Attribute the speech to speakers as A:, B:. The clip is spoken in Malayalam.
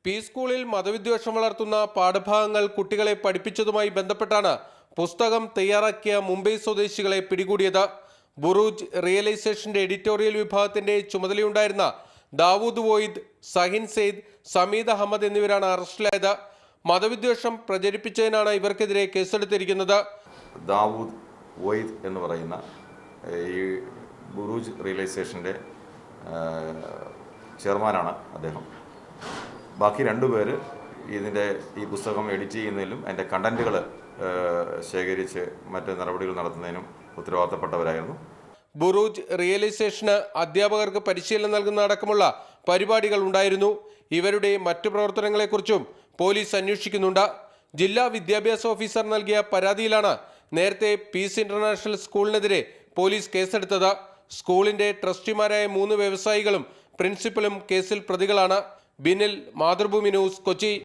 A: പി സ്കൂളിൽ മതവിദ്വേഷം വളർത്തുന്ന പാഠഭാഗങ്ങൾ കുട്ടികളെ പഠിപ്പിച്ചതുമായി ബന്ധപ്പെട്ടാണ് പുസ്തകം തയ്യാറാക്കിയ മുംബൈ സ്വദേശികളെ പിടികൂടിയത്. ബുറൂജ് റിയലൈസേഷന്റെ എഡിറ്റോറിയൽ വിഭാഗത്തിന്റെ ചുമതലയുണ്ടായിരുന്ന ദാവൂദ് വോയിദ്, സഹിൻ സെയ്ദ്, സമീദ് അഹമ്മദ് എന്നിവരാണ് അറസ്റ്റിലായത്. മതവിദ്വേഷം പ്രചരിപ്പിച്ചതിനാണ് ഇവർക്കെതിരെ കേസെടുത്തിരിക്കുന്നത്.
B: ദാവൂദ് വോയിദ് എന്ന് പറയുന്ന ഈ ബുറൂജ് റിയലൈസേഷൻ്റെ ചെയർമാനാണ് അദ്ദേഹം. ബാക്കി രണ്ടുപേര് ഈ പുസ്തകം എഡിറ്റ് ചെയ്യുന്നതിലും അതിൻ്റെ കണ്ടന്റുകൾ ശേഖരിച്ച് മറ്റ് നടപടികൾ നടത്തുന്നതിനും ഉത്തരവാദിത്തപ്പെട്ടവരായിരുന്നു.
A: ബുറൂജ് റിയലൈസേഷന് അധ്യാപകർക്ക് പരിശീലനം നൽകുന്ന അടക്കമുള്ള പരിപാടികൾ ഉണ്ടായിരുന്നു. ഇവരുടെ മറ്റു പ്രവർത്തനങ്ങളെക്കുറിച്ചും പോലീസ് അന്വേഷിക്കുന്നുണ്ട്. ജില്ലാ വിദ്യാഭ്യാസ ഓഫീസർ നൽകിയ പരാതിയിലാണ് നേരത്തെ പീസ് ഇന്റർനാഷണൽ സ്കൂളിനെതിരെ പോലീസ് കേസെടുത്തത്. സ്കൂളിന്റെ ട്രസ്റ്റിമാരായ 3 വ്യവസായികളും പ്രിൻസിപ്പലും കേസിൽ പ്രതികളാണ്. ബിനിൽ, മാതൃഭൂമി ന്യൂസ്, കൊച്ചി.